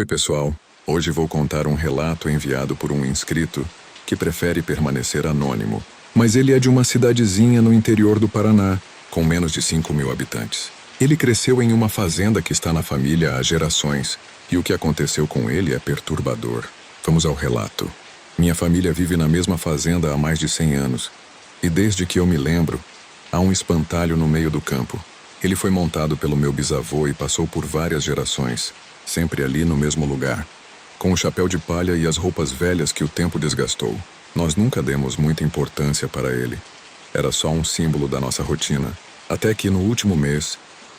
Oi, pessoal. Hoje vou contar um relato enviado por um inscrito que prefere permanecer anônimo, mas ele é de uma cidadezinha no interior do Paraná, com menos de 5.000 habitantes. Ele cresceu em uma fazenda que está na família há gerações, e o que aconteceu com ele é perturbador. Vamos ao relato. Minha família vive na mesma fazenda há mais de 100 anos, e desde que eu me lembro, há um espantalho no meio do campo. Ele foi montado pelo meu bisavô e passou por várias gerações, sempre ali no mesmo lugar, com o chapéu de palha e as roupas velhas que o tempo desgastou. Nós nunca demos muita importância para ele. Era só um símbolo da nossa rotina. Até que, no último mês,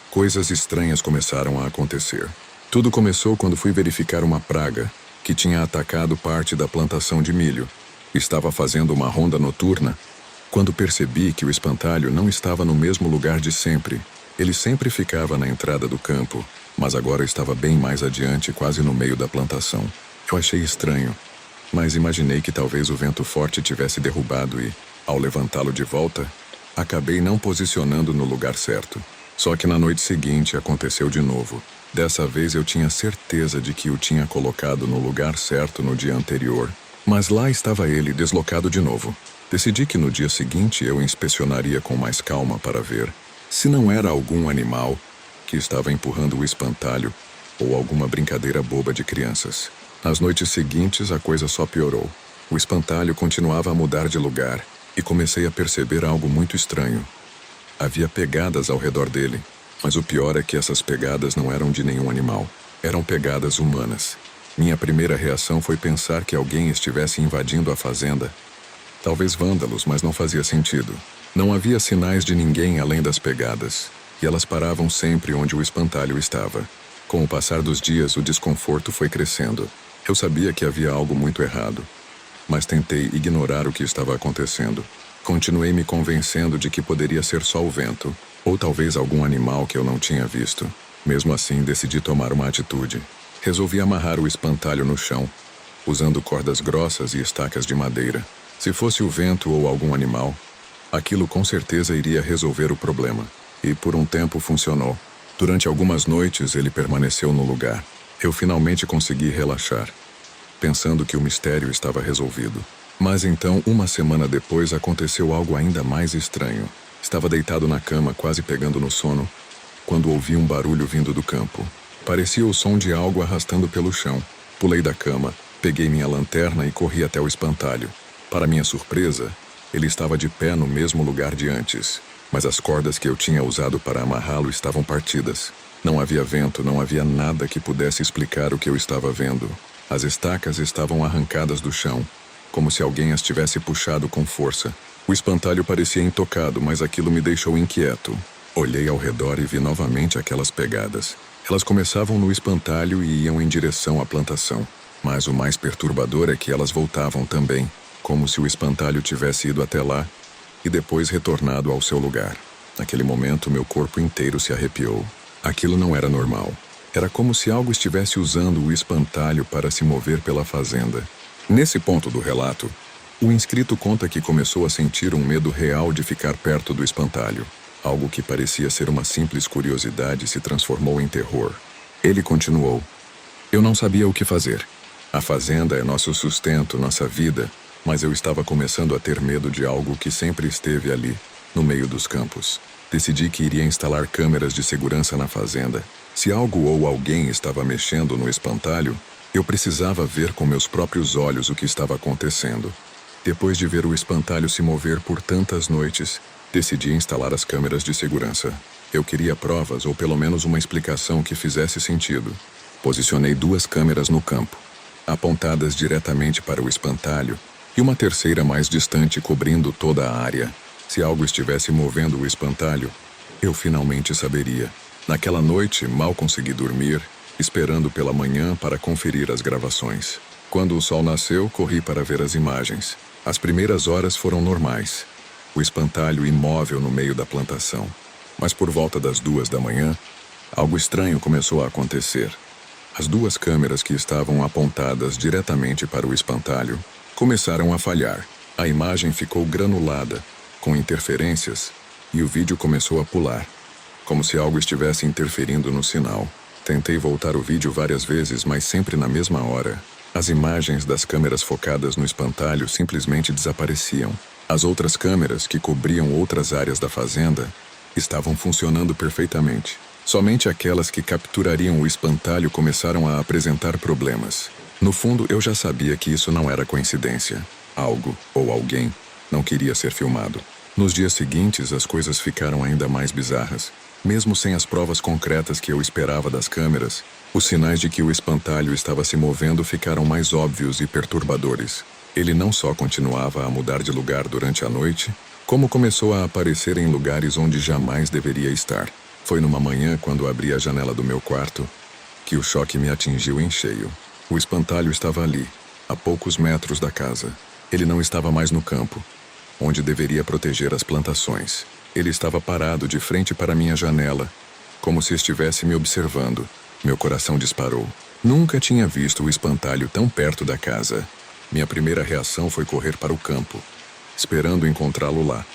coisas estranhas começaram a acontecer. Tudo começou quando fui verificar uma praga que tinha atacado parte da plantação de milho. Estava fazendo uma ronda noturna quando percebi que o espantalho não estava no mesmo lugar de sempre. Ele sempre ficava na entrada do campo, mas agora estava bem mais adiante, quase no meio da plantação. Eu achei estranho, mas imaginei que talvez o vento forte tivesse derrubado e, ao levantá-lo de volta, acabei não posicionando no lugar certo. Só que na noite seguinte aconteceu de novo. Dessa vez eu tinha certeza de que o tinha colocado no lugar certo no dia anterior, mas lá estava ele, deslocado de novo. Decidi que no dia seguinte eu inspecionaria com mais calma para ver se não era algum animal que estava empurrando o espantalho ou alguma brincadeira boba de crianças. Nas noites seguintes, a coisa só piorou. O espantalho continuava a mudar de lugar e comecei a perceber algo muito estranho. Havia pegadas ao redor dele, mas o pior é que essas pegadas não eram de nenhum animal. Eram pegadas humanas. Minha primeira reação foi pensar que alguém estivesse invadindo a fazenda. Talvez vândalos, mas não fazia sentido. Não havia sinais de ninguém além das pegadas, e elas paravam sempre onde o espantalho estava. Com o passar dos dias, o desconforto foi crescendo. Eu sabia que havia algo muito errado, mas tentei ignorar o que estava acontecendo. Continuei me convencendo de que poderia ser só o vento, ou talvez algum animal que eu não tinha visto. Mesmo assim, decidi tomar uma atitude. Resolvi amarrar o espantalho no chão, usando cordas grossas e estacas de madeira. Se fosse o vento ou algum animal, aquilo com certeza iria resolver o problema. E por um tempo funcionou. Durante algumas noites ele permaneceu no lugar. Eu finalmente consegui relaxar, pensando que o mistério estava resolvido. Mas então, uma semana depois, aconteceu algo ainda mais estranho. Estava deitado na cama, quase pegando no sono, quando ouvi um barulho vindo do campo. Parecia o som de algo arrastando pelo chão. Pulei da cama, peguei minha lanterna e corri até o espantalho. Para minha surpresa, ele estava de pé no mesmo lugar de antes, mas as cordas que eu tinha usado para amarrá-lo estavam partidas. Não havia vento, não havia nada que pudesse explicar o que eu estava vendo. As estacas estavam arrancadas do chão, como se alguém as tivesse puxado com força. O espantalho parecia intocado, mas aquilo me deixou inquieto. Olhei ao redor e vi novamente aquelas pegadas. Elas começavam no espantalho e iam em direção à plantação. Mas o mais perturbador é que elas voltavam também, como se o espantalho tivesse ido até lá e depois retornado ao seu lugar. Naquele momento, meu corpo inteiro se arrepiou. Aquilo não era normal. Era como se algo estivesse usando o espantalho para se mover pela fazenda. Nesse ponto do relato, o inscrito conta que começou a sentir um medo real de ficar perto do espantalho. Algo que parecia ser uma simples curiosidade se transformou em terror. Ele continuou: "Eu não sabia o que fazer. A fazenda é nosso sustento, nossa vida, mas eu estava começando a ter medo de algo que sempre esteve ali, no meio dos campos. Decidi que iria instalar câmeras de segurança na fazenda. Se algo ou alguém estava mexendo no espantalho, eu precisava ver com meus próprios olhos o que estava acontecendo. Depois de ver o espantalho se mover por tantas noites, decidi instalar as câmeras de segurança. Eu queria provas ou pelo menos uma explicação que fizesse sentido. Posicionei 2 câmeras no campo, apontadas diretamente para o espantalho, e uma terceira mais distante cobrindo toda a área. Se algo estivesse movendo o espantalho, eu finalmente saberia. Naquela noite, mal consegui dormir, esperando pela manhã para conferir as gravações. Quando o sol nasceu, corri para ver as imagens. As primeiras horas foram normais. O espantalho imóvel no meio da plantação. Mas por volta das 2 da manhã, algo estranho começou a acontecer. As 2 câmeras que estavam apontadas diretamente para o espantalho começaram a falhar. A imagem ficou granulada, com interferências, e o vídeo começou a pular, como se algo estivesse interferindo no sinal. Tentei voltar o vídeo várias vezes, mas sempre na mesma hora. As imagens das câmeras focadas no espantalho simplesmente desapareciam. As outras câmeras, que cobriam outras áreas da fazenda, estavam funcionando perfeitamente. Somente aquelas que capturariam o espantalho começaram a apresentar problemas. No fundo, eu já sabia que isso não era coincidência. Algo, ou alguém, não queria ser filmado. Nos dias seguintes, as coisas ficaram ainda mais bizarras. Mesmo sem as provas concretas que eu esperava das câmeras, os sinais de que o espantalho estava se movendo ficaram mais óbvios e perturbadores. Ele não só continuava a mudar de lugar durante a noite, como começou a aparecer em lugares onde jamais deveria estar. Foi numa manhã, quando abri a janela do meu quarto, que o choque me atingiu em cheio. O espantalho estava ali, a poucos metros da casa. Ele não estava mais no campo, onde deveria proteger as plantações. Ele estava parado de frente para minha janela, como se estivesse me observando. Meu coração disparou. Nunca tinha visto o espantalho tão perto da casa. Minha primeira reação foi correr para o campo, esperando encontrá-lo lá.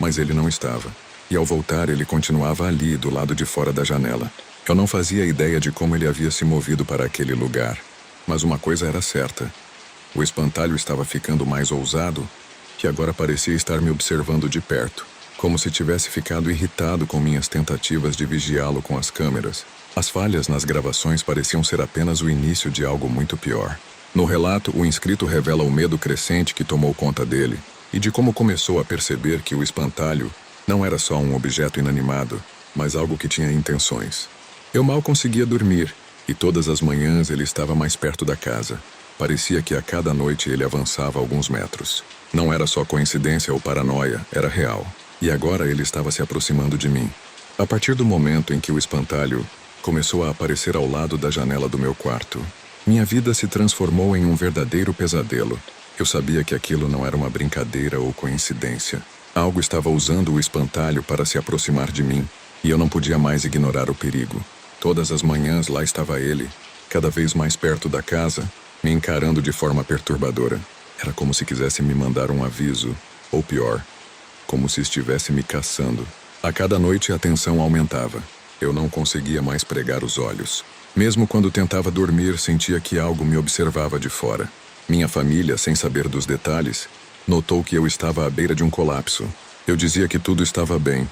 Mas ele não estava. E ao voltar, ele continuava ali, do lado de fora da janela. Eu não fazia ideia de como ele havia se movido para aquele lugar. Mas uma coisa era certa. O espantalho estava ficando mais ousado, que agora parecia estar me observando de perto, como se tivesse ficado irritado com minhas tentativas de vigiá-lo com as câmeras. As falhas nas gravações pareciam ser apenas o início de algo muito pior. No relato, o inscrito revela o medo crescente que tomou conta dele, e de como começou a perceber que o espantalho não era só um objeto inanimado, mas algo que tinha intenções. Eu mal conseguia dormir, e todas as manhãs ele estava mais perto da casa. Parecia que a cada noite ele avançava alguns metros. Não era só coincidência ou paranoia, era real. E agora ele estava se aproximando de mim. A partir do momento em que o espantalho começou a aparecer ao lado da janela do meu quarto, minha vida se transformou em um verdadeiro pesadelo. Eu sabia que aquilo não era uma brincadeira ou coincidência. Algo estava usando o espantalho para se aproximar de mim, e eu não podia mais ignorar o perigo. Todas as manhãs lá estava ele, cada vez mais perto da casa, me encarando de forma perturbadora. Era como se quisesse me mandar um aviso, ou pior, como se estivesse me caçando. A cada noite a tensão aumentava. Eu não conseguia mais pregar os olhos. Mesmo quando tentava dormir, sentia que algo me observava de fora. Minha família, sem saber dos detalhes, notou que eu estava à beira de um colapso. Eu dizia que tudo estava bem,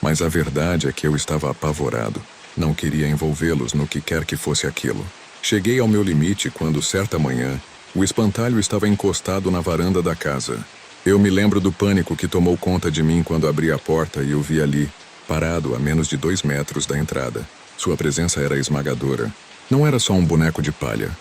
mas a verdade é que eu estava apavorado. Não queria envolvê-los no que quer que fosse aquilo. Cheguei ao meu limite quando, certa manhã, o espantalho estava encostado na varanda da casa. Eu me lembro do pânico que tomou conta de mim quando abri a porta e o vi ali, parado a menos de 2 metros da entrada. Sua presença era esmagadora. Não era só um boneco de palha.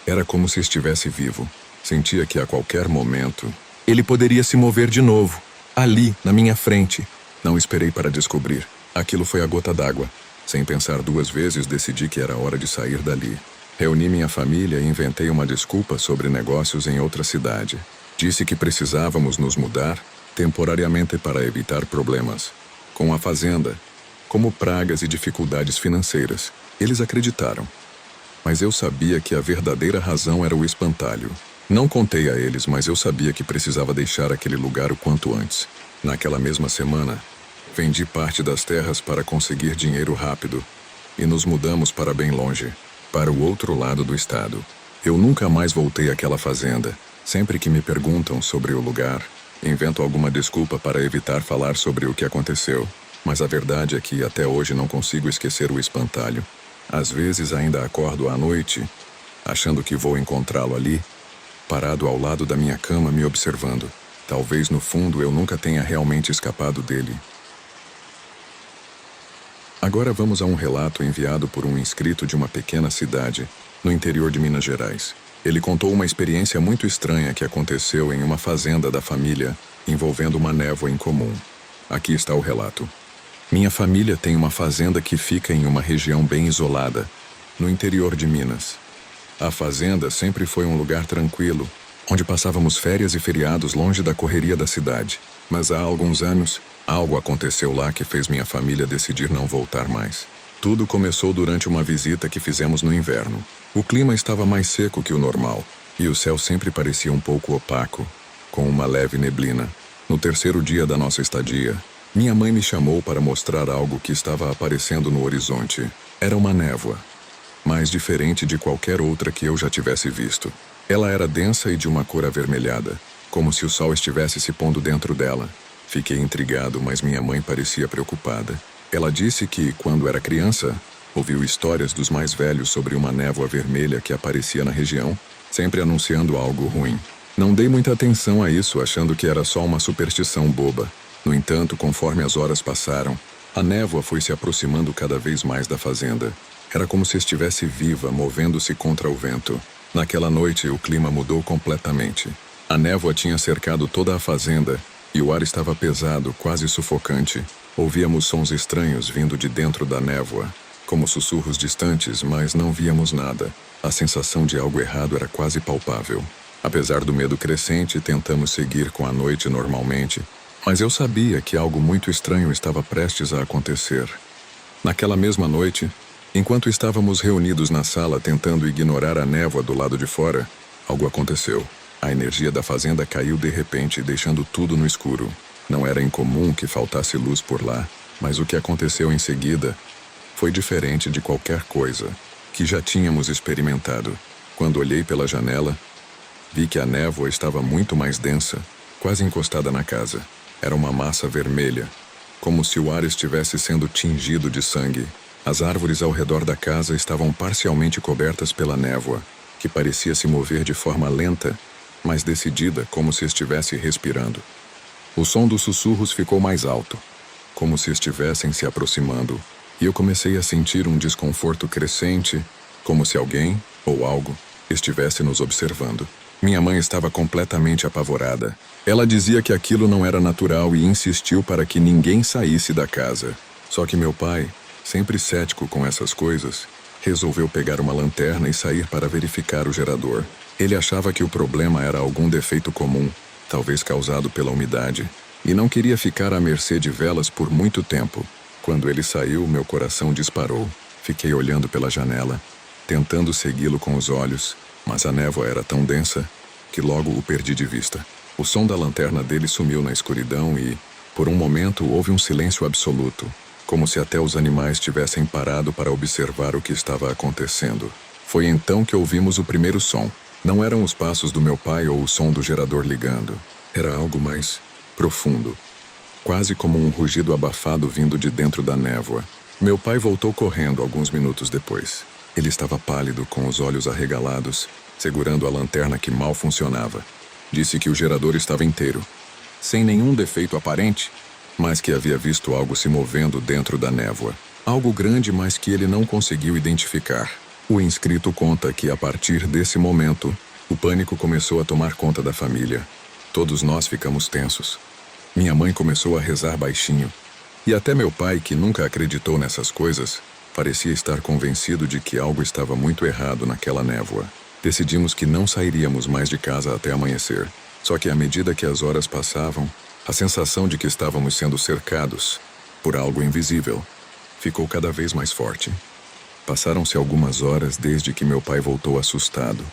Era como se estivesse vivo. Sentia que a qualquer momento ele poderia se mover de novo, ali, na minha frente. Não esperei para descobrir. Aquilo foi a gota d'água. Sem pensar 2 vezes, decidi que era hora de sair dali. Reuni minha família e inventei uma desculpa sobre negócios em outra cidade. Disse que precisávamos nos mudar temporariamente para evitar problemas com a fazenda, como pragas e dificuldades financeiras. Eles acreditaram. Mas eu sabia que a verdadeira razão era o espantalho. Não contei a eles, mas eu sabia que precisava deixar aquele lugar o quanto antes. Naquela mesma semana, vendi parte das terras para conseguir dinheiro rápido e nos mudamos para bem longe, para o outro lado do estado. Eu nunca mais voltei àquela fazenda. Sempre que me perguntam sobre o lugar, invento alguma desculpa para evitar falar sobre o que aconteceu. Mas a verdade é que até hoje não consigo esquecer o espantalho. Às vezes ainda acordo à noite, achando que vou encontrá-lo ali, parado ao lado da minha cama me observando. Talvez no fundo eu nunca tenha realmente escapado dele. Agora vamos a um relato enviado por um inscrito de uma pequena cidade, no interior de Minas Gerais. Ele contou uma experiência muito estranha que aconteceu em uma fazenda da família, envolvendo uma névoa incomum. Aqui está o relato. Minha família tem uma fazenda que fica em uma região bem isolada, no interior de Minas. A fazenda sempre foi um lugar tranquilo, onde passávamos férias e feriados longe da correria da cidade. Mas há alguns anos, algo aconteceu lá que fez minha família decidir não voltar mais. Tudo começou durante uma visita que fizemos no inverno. O clima estava mais seco que o normal, e o céu sempre parecia um pouco opaco, com uma leve neblina. No 3º dia da nossa estadia, minha mãe me chamou para mostrar algo que estava aparecendo no horizonte. Era uma névoa. mais diferente de qualquer outra que eu já tivesse visto. Ela era densa e de uma cor avermelhada, como se o sol estivesse se pondo dentro dela. Fiquei intrigado, mas minha mãe parecia preocupada. Ela disse que, quando era criança, ouviu histórias dos mais velhos sobre uma névoa vermelha que aparecia na região, sempre anunciando algo ruim. Não dei muita atenção a isso, achando que era só uma superstição boba. No entanto, conforme as horas passaram, a névoa foi se aproximando cada vez mais da fazenda. Era como se estivesse viva, movendo-se contra o vento. Naquela noite, o clima mudou completamente. A névoa tinha cercado toda a fazenda e o ar estava pesado, quase sufocante. Ouvíamos sons estranhos vindo de dentro da névoa, como sussurros distantes, mas não víamos nada. A sensação de algo errado era quase palpável. Apesar do medo crescente, tentamos seguir com a noite normalmente, mas eu sabia que algo muito estranho estava prestes a acontecer. Naquela mesma noite, enquanto estávamos reunidos na sala tentando ignorar a névoa do lado de fora, algo aconteceu. A energia da fazenda caiu de repente, deixando tudo no escuro. Não era incomum que faltasse luz por lá, mas o que aconteceu em seguida foi diferente de qualquer coisa que já tínhamos experimentado. Quando olhei pela janela, vi que a névoa estava muito mais densa, quase encostada na casa. Era uma massa vermelha, como se o ar estivesse sendo tingido de sangue. As árvores ao redor da casa estavam parcialmente cobertas pela névoa, que parecia se mover de forma lenta, mas decidida, como se estivesse respirando. O som dos sussurros ficou mais alto, como se estivessem se aproximando, e eu comecei a sentir um desconforto crescente, como se alguém, ou algo, estivesse nos observando. Minha mãe estava completamente apavorada. Ela dizia que aquilo não era natural e insistiu para que ninguém saísse da casa. Só que meu pai, sempre cético com essas coisas, resolveu pegar uma lanterna e sair para verificar o gerador. Ele achava que o problema era algum defeito comum, talvez causado pela umidade, e não queria ficar à mercê de velas por muito tempo. Quando ele saiu, meu coração disparou. Fiquei olhando pela janela, tentando segui-lo com os olhos, mas a névoa era tão densa que logo o perdi de vista. O som da lanterna dele sumiu na escuridão e, por um momento, houve um silêncio absoluto, como se até os animais tivessem parado para observar o que estava acontecendo. Foi então que ouvimos o primeiro som. Não eram os passos do meu pai ou o som do gerador ligando. Era algo mais profundo, quase como um rugido abafado vindo de dentro da névoa. Meu pai voltou correndo alguns minutos depois. Ele estava pálido, com os olhos arregalados, segurando a lanterna que mal funcionava. Disse que o gerador estava inteiro, sem nenhum defeito aparente, mas que havia visto algo se movendo dentro da névoa. Algo grande, mas que ele não conseguiu identificar. O inscrito conta que, a partir desse momento, o pânico começou a tomar conta da família. Todos nós ficamos tensos. Minha mãe começou a rezar baixinho. E até meu pai, que nunca acreditou nessas coisas, parecia estar convencido de que algo estava muito errado naquela névoa. Decidimos que não sairíamos mais de casa até amanhecer. Só que à medida que as horas passavam, a sensação de que estávamos sendo cercados por algo invisível ficou cada vez mais forte. Passaram-se algumas horas desde que meu pai voltou assustado,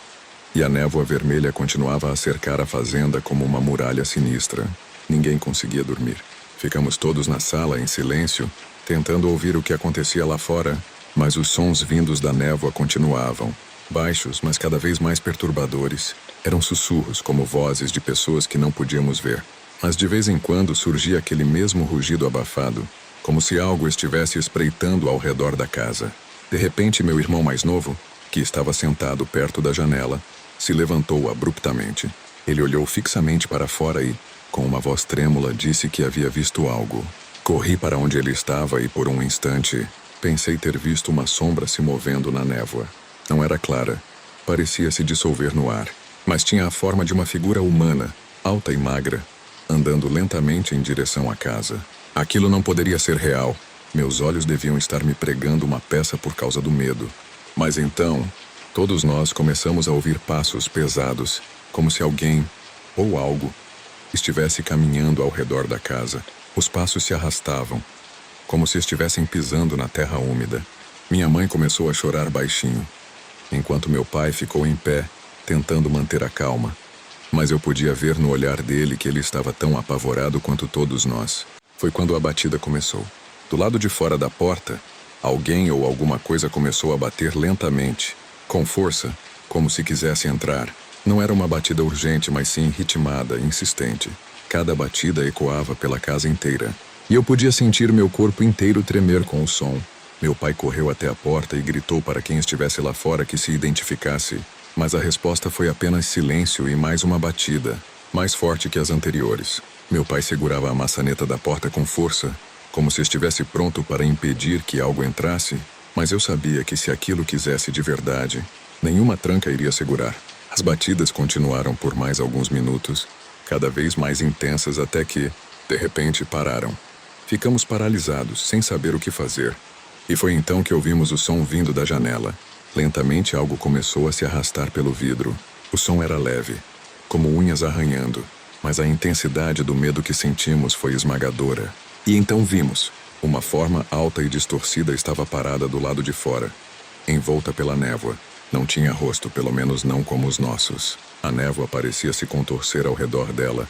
e a névoa vermelha continuava a cercar a fazenda como uma muralha sinistra. Ninguém conseguia dormir. Ficamos todos na sala, em silêncio, tentando ouvir o que acontecia lá fora, mas os sons vindos da névoa continuavam. Baixos, mas cada vez mais perturbadores. Eram sussurros, como vozes de pessoas que não podíamos ver. Mas de vez em quando surgia aquele mesmo rugido abafado, como se algo estivesse espreitando ao redor da casa. De repente, meu irmão mais novo, que estava sentado perto da janela, se levantou abruptamente. Ele olhou fixamente para fora e, com uma voz trêmula, disse que havia visto algo. Corri para onde ele estava e, por um instante, pensei ter visto uma sombra se movendo na névoa. Não era clara, parecia se dissolver no ar, mas tinha a forma de uma figura humana, alta e magra, andando lentamente em direção à casa. Aquilo não poderia ser real. Meus olhos deviam estar me pregando uma peça por causa do medo. Mas então, todos nós começamos a ouvir passos pesados, como se alguém, ou algo, estivesse caminhando ao redor da casa. Os passos se arrastavam, como se estivessem pisando na terra úmida. Minha mãe começou a chorar baixinho, enquanto meu pai ficou em pé, tentando manter a calma. Mas eu podia ver no olhar dele que ele estava tão apavorado quanto todos nós. Foi quando a batida começou. Do lado de fora da porta, Alguém ou alguma coisa começou a bater lentamente, com força, como se quisesse entrar. Não era uma batida urgente, mas sim ritmada, insistente. Cada batida ecoava pela casa inteira. E eu podia sentir meu corpo inteiro tremer com o som. Meu pai correu até a porta e gritou para quem estivesse lá fora que se identificasse. Mas a resposta foi apenas silêncio e mais uma batida, mais forte que as anteriores. Meu pai segurava a maçaneta da porta com força, como se estivesse pronto para impedir que algo entrasse, mas eu sabia que se aquilo quisesse de verdade, nenhuma tranca iria segurar. As batidas continuaram por mais alguns minutos, cada vez mais intensas até que, de repente, pararam. Ficamos paralisados, sem saber o que fazer. E foi então que ouvimos o som vindo da janela. Lentamente algo começou a se arrastar pelo vidro. O som era leve, como unhas arranhando, mas a intensidade do medo que sentimos foi esmagadora. E então vimos. Uma forma alta e distorcida estava parada do lado de fora, envolta pela névoa. Não tinha rosto, pelo menos não como os nossos. A névoa parecia se contorcer ao redor dela,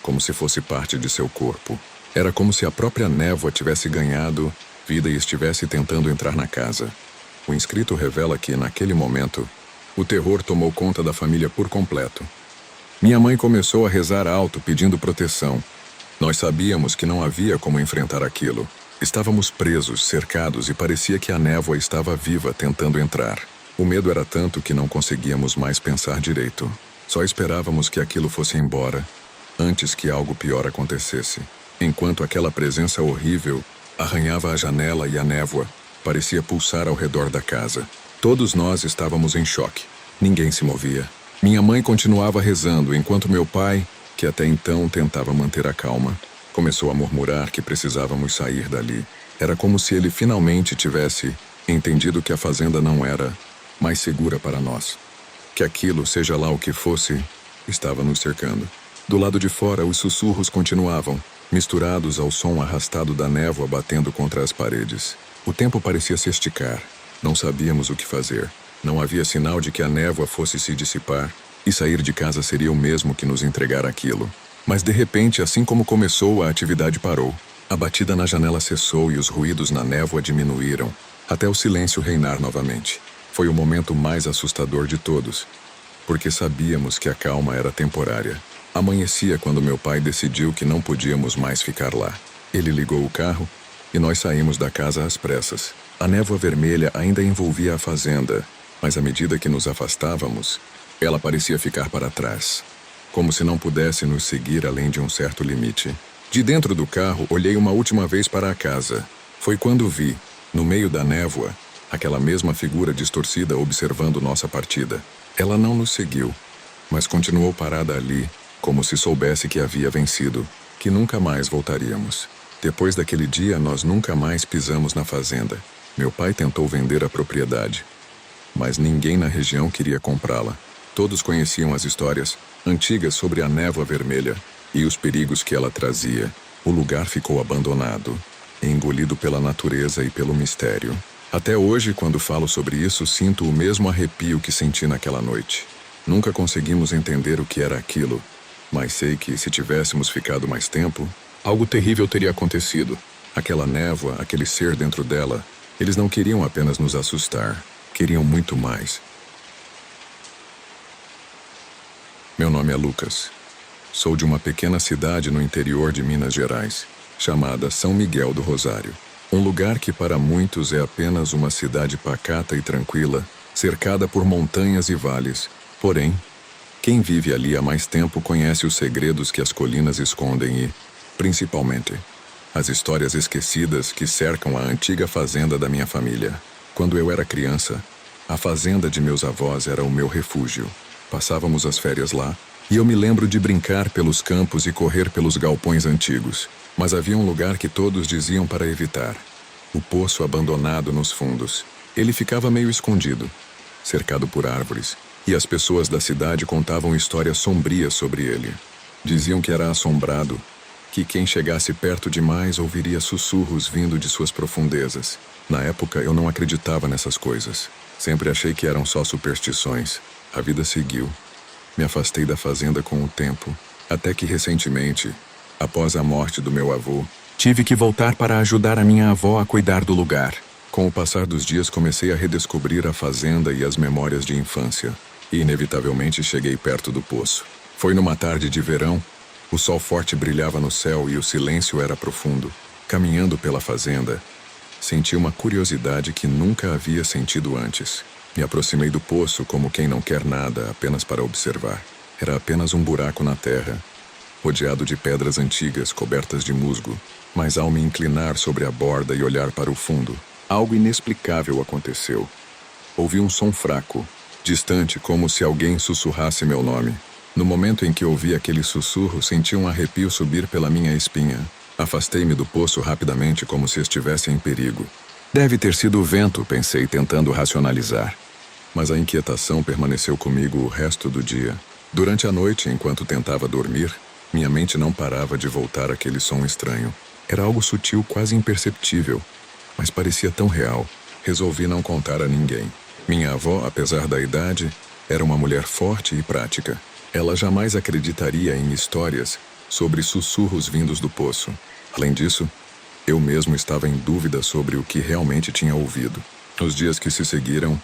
como se fosse parte de seu corpo. Era como se a própria névoa tivesse ganhado vida e estivesse tentando entrar na casa. O inscrito revela que, naquele momento, o terror tomou conta da família por completo. Minha mãe começou a rezar alto, pedindo proteção. Nós sabíamos que não havia como enfrentar aquilo. Estávamos presos, cercados e parecia que a névoa estava viva, tentando entrar. O medo era tanto que não conseguíamos mais pensar direito. Só esperávamos que aquilo fosse embora, antes que algo pior acontecesse. Enquanto aquela presença horrível arranhava a janela e a névoa parecia pulsar ao redor da casa. Todos nós estávamos em choque. Ninguém se movia. Minha mãe continuava rezando, enquanto meu pai, que até então tentava manter a calma, começou a murmurar que precisávamos sair dali. Era como se ele finalmente tivesse entendido que a fazenda não era mais segura para nós. Que aquilo, seja lá o que fosse, estava nos cercando. Do lado de fora, os sussurros continuavam, misturados ao som arrastado da névoa batendo contra as paredes. O tempo parecia se esticar. Não sabíamos o que fazer. Não havia sinal de que a névoa fosse se dissipar, e sair de casa seria o mesmo que nos entregar aquilo. Mas de repente, assim como começou, a atividade parou. A batida na janela cessou e os ruídos na névoa diminuíram, até o silêncio reinar novamente. Foi o momento mais assustador de todos, porque sabíamos que a calma era temporária. Amanhecia quando meu pai decidiu que não podíamos mais ficar lá. Ele ligou o carro e nós saímos da casa às pressas. A névoa vermelha ainda envolvia a fazenda, mas à medida que nos afastávamos, ela parecia ficar para trás, como se não pudesse nos seguir além de um certo limite. De dentro do carro, olhei uma última vez para a casa. Foi quando vi, no meio da névoa, aquela mesma figura distorcida observando nossa partida. Ela não nos seguiu, mas continuou parada ali, como se soubesse que havia vencido, que nunca mais voltaríamos. Depois daquele dia, nós nunca mais pisamos na fazenda. Meu pai tentou vender a propriedade, mas ninguém na região queria comprá-la. Todos conheciam as histórias antigas sobre a névoa vermelha e os perigos que ela trazia. O lugar ficou abandonado, engolido pela natureza e pelo mistério. Até hoje, quando falo sobre isso, sinto o mesmo arrepio que senti naquela noite. Nunca conseguimos entender o que era aquilo, mas sei que, se tivéssemos ficado mais tempo, algo terrível teria acontecido. Aquela névoa, aquele ser dentro dela, eles não queriam apenas nos assustar, queriam muito mais. Meu nome é Lucas. Sou de uma pequena cidade no interior de Minas Gerais, chamada São Miguel do Rosário. Um lugar que para muitos é apenas uma cidade pacata e tranquila, cercada por montanhas e vales. Porém, quem vive ali há mais tempo conhece os segredos que as colinas escondem e, principalmente, as histórias esquecidas que cercam a antiga fazenda da minha família. Quando eu era criança, a fazenda de meus avós era o meu refúgio. Passávamos as férias lá, e eu me lembro de brincar pelos campos e correr pelos galpões antigos. Mas havia um lugar que todos diziam para evitar: o poço abandonado nos fundos. Ele ficava meio escondido, cercado por árvores, e as pessoas da cidade contavam histórias sombrias sobre ele. Diziam que era assombrado, que quem chegasse perto demais ouviria sussurros vindo de suas profundezas. Na época eu não acreditava nessas coisas. Sempre achei que eram só superstições. A vida seguiu. Me afastei da fazenda com o tempo, até que recentemente, após a morte do meu avô, tive que voltar para ajudar a minha avó a cuidar do lugar. Com o passar dos dias, comecei a redescobrir a fazenda e as memórias de infância, e inevitavelmente cheguei perto do poço. Foi numa tarde de verão, o sol forte brilhava no céu e o silêncio era profundo. Caminhando pela fazenda, senti uma curiosidade que nunca havia sentido antes. Me aproximei do poço como quem não quer nada, apenas para observar. Era apenas um buraco na terra, rodeado de pedras antigas cobertas de musgo. Mas ao me inclinar sobre a borda e olhar para o fundo, algo inexplicável aconteceu. Ouvi um som fraco, distante, como se alguém sussurrasse meu nome. No momento em que ouvi aquele sussurro, senti um arrepio subir pela minha espinha. Afastei-me do poço rapidamente, como se estivesse em perigo. Deve ter sido o vento, pensei, tentando racionalizar. Mas a inquietação permaneceu comigo o resto do dia. Durante a noite, enquanto tentava dormir, minha mente não parava de voltar àquele som estranho. Era algo sutil, quase imperceptível, mas parecia tão real. Resolvi não contar a ninguém. Minha avó, apesar da idade, era uma mulher forte e prática. Ela jamais acreditaria em histórias sobre sussurros vindos do poço. Além disso, eu mesmo estava em dúvida sobre o que realmente tinha ouvido. Nos dias que se seguiram,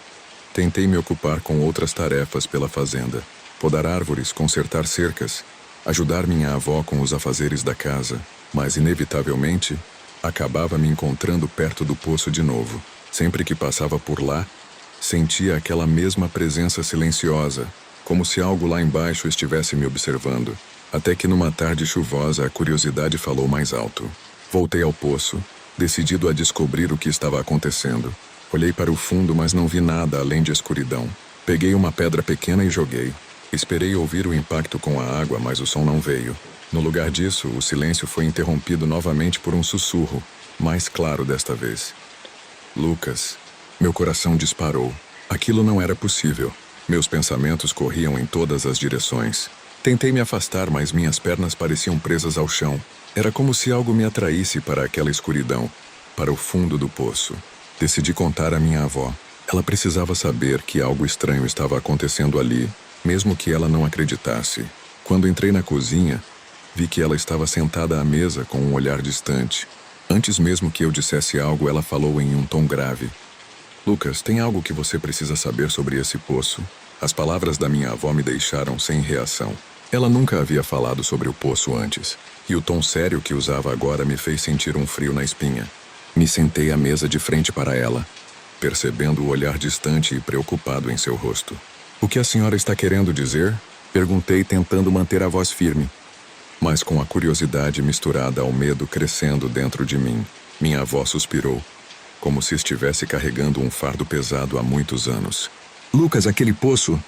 tentei me ocupar com outras tarefas pela fazenda. Podar árvores, consertar cercas, ajudar minha avó com os afazeres da casa. Mas, inevitavelmente, acabava me encontrando perto do poço de novo. Sempre que passava por lá, sentia aquela mesma presença silenciosa, como se algo lá embaixo estivesse me observando. Até que numa tarde chuvosa a curiosidade falou mais alto. Voltei ao poço, decidido a descobrir o que estava acontecendo. Olhei para o fundo, mas não vi nada além de escuridão. Peguei uma pedra pequena e joguei. Esperei ouvir o impacto com a água, mas o som não veio. No lugar disso, o silêncio foi interrompido novamente por um sussurro, mais claro desta vez. Lucas. Meu coração disparou. Aquilo não era possível. Meus pensamentos corriam em todas as direções. Tentei me afastar, mas minhas pernas pareciam presas ao chão. Era como se algo me atraísse para aquela escuridão, para o fundo do poço. Decidi contar à minha avó. Ela precisava saber que algo estranho estava acontecendo ali, mesmo que ela não acreditasse. Quando entrei na cozinha, vi que ela estava sentada à mesa com um olhar distante. Antes mesmo que eu dissesse algo, ela falou em um tom grave. Lucas, tem algo que você precisa saber sobre esse poço? As palavras da minha avó me deixaram sem reação. Ela nunca havia falado sobre o poço antes, e o tom sério que usava agora me fez sentir um frio na espinha. Me sentei à mesa de frente para ela, percebendo o olhar distante e preocupado em seu rosto. O que a senhora está querendo dizer? Perguntei, tentando manter a voz firme, mas com a curiosidade misturada ao medo crescendo dentro de mim. Minha avó suspirou, como se estivesse carregando um fardo pesado há muitos anos. Lucas, aquele poço...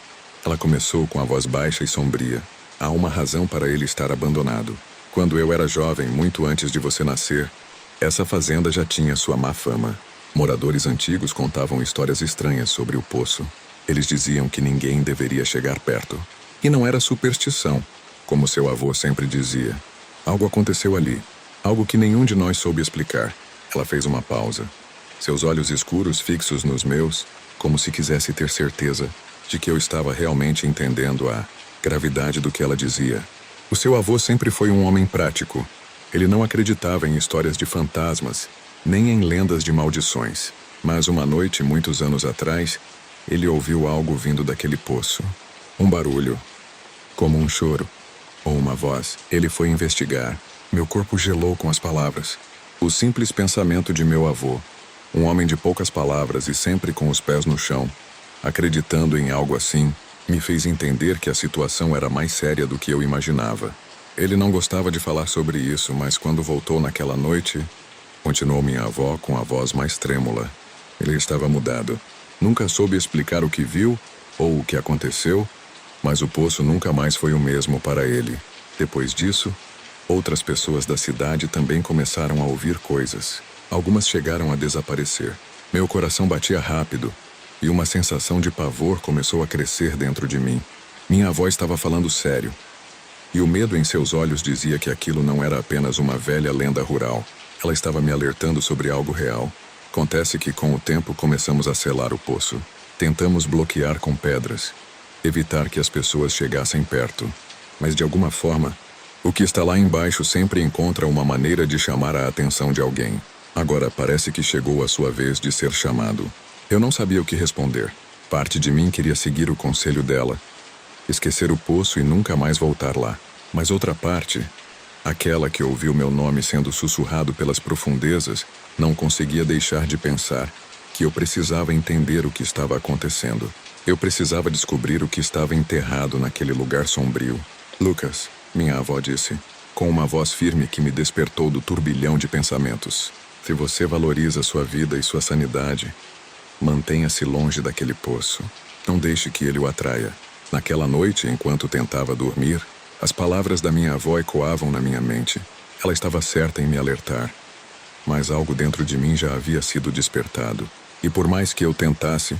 Ela começou com a voz baixa e sombria. Há uma razão para ele estar abandonado. Quando eu era jovem, muito antes de você nascer, essa fazenda já tinha sua má fama. Moradores antigos contavam histórias estranhas sobre o poço. Eles diziam que ninguém deveria chegar perto. E não era superstição, como seu avô sempre dizia. Algo aconteceu ali. Algo que nenhum de nós soube explicar. Ela fez uma pausa. Seus olhos escuros fixos nos meus, como se quisesse ter certeza de que eu estava realmente entendendo a gravidade do que ela dizia. O seu avô sempre foi um homem prático. Ele não acreditava em histórias de fantasmas, nem em lendas de maldições. Mas uma noite, muitos anos atrás, ele ouviu algo vindo daquele poço. Um barulho, como um choro, ou uma voz. Ele foi investigar. Meu corpo gelou com as palavras. O simples pensamento de meu avô, um homem de poucas palavras e sempre com os pés no chão, acreditando em algo assim, me fez entender que a situação era mais séria do que eu imaginava. Ele não gostava de falar sobre isso, mas quando voltou naquela noite, continuou minha avó com a voz mais trêmula. Ele estava mudado. Nunca soube explicar o que viu ou o que aconteceu, mas o poço nunca mais foi o mesmo para ele. Depois disso, outras pessoas da cidade também começaram a ouvir coisas. Algumas chegaram a desaparecer. Meu coração batia rápido, e uma sensação de pavor começou a crescer dentro de mim. Minha avó estava falando sério, e o medo em seus olhos dizia que aquilo não era apenas uma velha lenda rural. Ela estava me alertando sobre algo real. Acontece que, com o tempo, começamos a selar o poço. Tentamos bloquear com pedras, evitar que as pessoas chegassem perto. Mas, de alguma forma, o que está lá embaixo sempre encontra uma maneira de chamar a atenção de alguém. Agora parece que chegou a sua vez de ser chamado. Eu não sabia o que responder. Parte de mim queria seguir o conselho dela, esquecer o poço e nunca mais voltar lá. Mas outra parte, aquela que ouviu meu nome sendo sussurrado pelas profundezas, não conseguia deixar de pensar que eu precisava entender o que estava acontecendo. Eu precisava descobrir o que estava enterrado naquele lugar sombrio. Lucas, minha avó disse, com uma voz firme que me despertou do turbilhão de pensamentos. Se você valoriza sua vida e sua sanidade, mantenha-se longe daquele poço. Não deixe que ele o atraia. Naquela noite, enquanto tentava dormir, as palavras da minha avó ecoavam na minha mente. Ela estava certa em me alertar. Mas algo dentro de mim já havia sido despertado. E por mais que eu tentasse,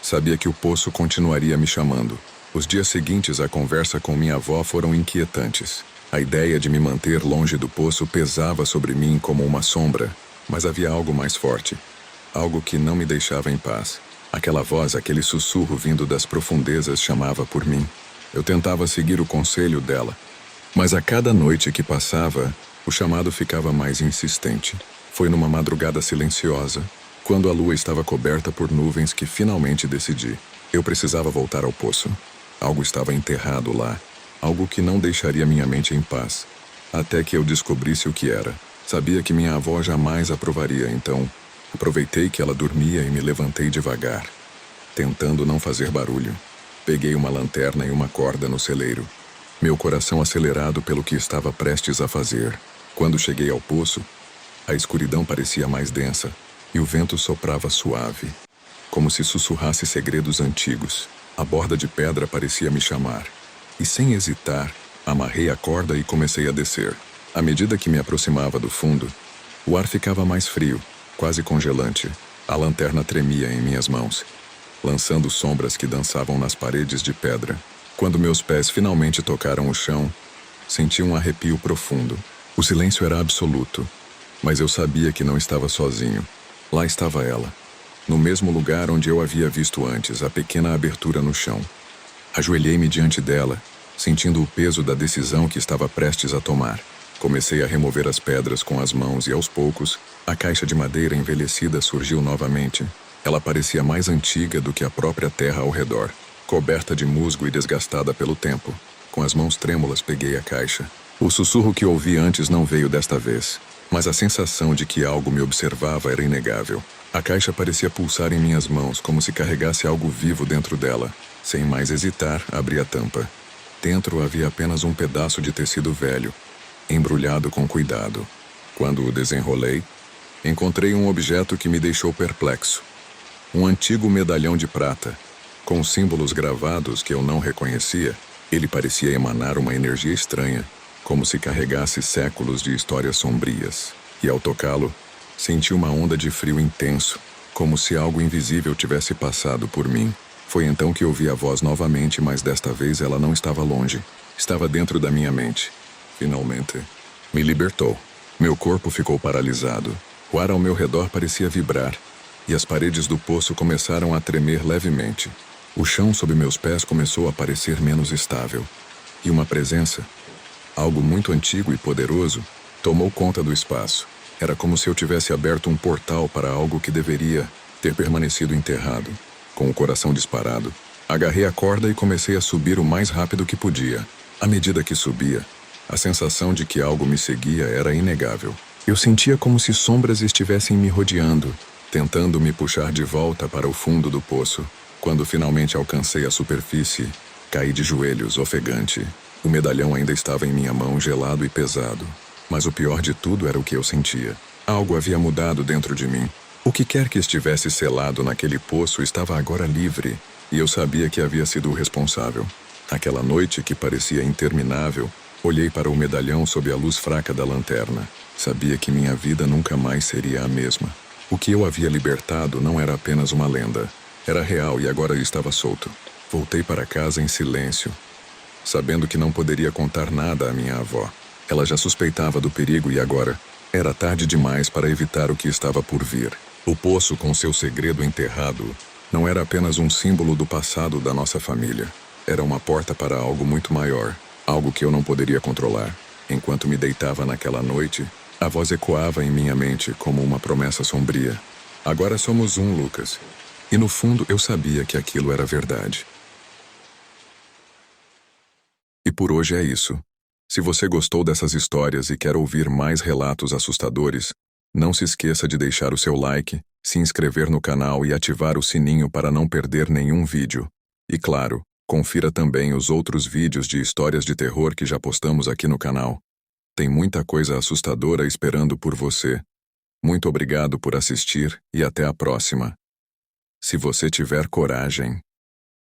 sabia que o poço continuaria me chamando. Os dias seguintes à conversa com minha avó foram inquietantes. A ideia de me manter longe do poço pesava sobre mim como uma sombra, mas havia algo mais forte. Algo que não me deixava em paz. Aquela voz, aquele sussurro vindo das profundezas chamava por mim. Eu tentava seguir o conselho dela, mas a cada noite que passava, o chamado ficava mais insistente. Foi numa madrugada silenciosa, quando a lua estava coberta por nuvens, que finalmente decidi. Eu precisava voltar ao poço. Algo estava enterrado lá, algo que não deixaria minha mente em paz, até que eu descobrisse o que era. Sabia que minha avó jamais aprovaria, então aproveitei que ela dormia e me levantei devagar, tentando não fazer barulho. Peguei uma lanterna e uma corda no celeiro, meu coração acelerado pelo que estava prestes a fazer. Quando cheguei ao poço, a escuridão parecia mais densa e o vento soprava suave, como se sussurrasse segredos antigos. A borda de pedra parecia me chamar, e sem hesitar, amarrei a corda e comecei a descer. À medida que me aproximava do fundo, o ar ficava mais frio, quase congelante. A lanterna tremia em minhas mãos, lançando sombras que dançavam nas paredes de pedra. Quando meus pés finalmente tocaram o chão, senti um arrepio profundo. O silêncio era absoluto, mas eu sabia que não estava sozinho. Lá estava ela, no mesmo lugar onde eu havia visto antes, a pequena abertura no chão. Ajoelhei-me diante dela, sentindo o peso da decisão que estava prestes a tomar. Comecei a remover as pedras com as mãos e, aos poucos, a caixa de madeira envelhecida surgiu novamente. Ela parecia mais antiga do que a própria terra ao redor, coberta de musgo e desgastada pelo tempo. Com as mãos trêmulas peguei a caixa. O sussurro que ouvi antes não veio desta vez, mas a sensação de que algo me observava era inegável. A caixa parecia pulsar em minhas mãos, como se carregasse algo vivo dentro dela. Sem mais hesitar, abri a tampa. Dentro havia apenas um pedaço de tecido velho, embrulhado com cuidado. Quando o desenrolei, encontrei um objeto que me deixou perplexo. Um antigo medalhão de prata, com símbolos gravados que eu não reconhecia. Ele parecia emanar uma energia estranha, como se carregasse séculos de histórias sombrias. E ao tocá-lo, senti uma onda de frio intenso, como se algo invisível tivesse passado por mim. Foi então que ouvi a voz novamente, mas desta vez ela não estava longe. Estava dentro da minha mente. Finalmente, me libertou. Meu corpo ficou paralisado. O ar ao meu redor parecia vibrar, e as paredes do poço começaram a tremer levemente. O chão sob meus pés começou a parecer menos estável. E uma presença, algo muito antigo e poderoso, tomou conta do espaço. Era como se eu tivesse aberto um portal para algo que deveria ter permanecido enterrado. Com o coração disparado, agarrei a corda e comecei a subir o mais rápido que podia. À medida que subia, a sensação de que algo me seguia era inegável. Eu sentia como se sombras estivessem me rodeando, tentando me puxar de volta para o fundo do poço. Quando finalmente alcancei a superfície, caí de joelhos, ofegante. O medalhão ainda estava em minha mão, gelado e pesado. Mas o pior de tudo era o que eu sentia. Algo havia mudado dentro de mim. O que quer que estivesse selado naquele poço estava agora livre, e eu sabia que havia sido o responsável. Aquela noite, que parecia interminável, olhei para o medalhão sob a luz fraca da lanterna. Sabia que minha vida nunca mais seria a mesma. O que eu havia libertado não era apenas uma lenda. Era real e agora estava solto. Voltei para casa em silêncio, sabendo que não poderia contar nada à minha avó. Ela já suspeitava do perigo e agora era tarde demais para evitar o que estava por vir. O poço, com seu segredo enterrado, não era apenas um símbolo do passado da nossa família. Era uma porta para algo muito maior, algo que eu não poderia controlar. Enquanto me deitava naquela noite, A voz ecoava em minha mente como uma promessa sombria. Agora somos um, Lucas. E no fundo eu sabia que aquilo era verdade. E por hoje é isso. Se você gostou dessas histórias e quer ouvir mais relatos assustadores, não se esqueça de deixar o seu like, se inscrever no canal e ativar o sininho para não perder nenhum vídeo. E claro, confira também os outros vídeos de histórias de terror que já postamos aqui no canal. Tem muita coisa assustadora esperando por você. Muito obrigado por assistir e até a próxima. Se você tiver coragem.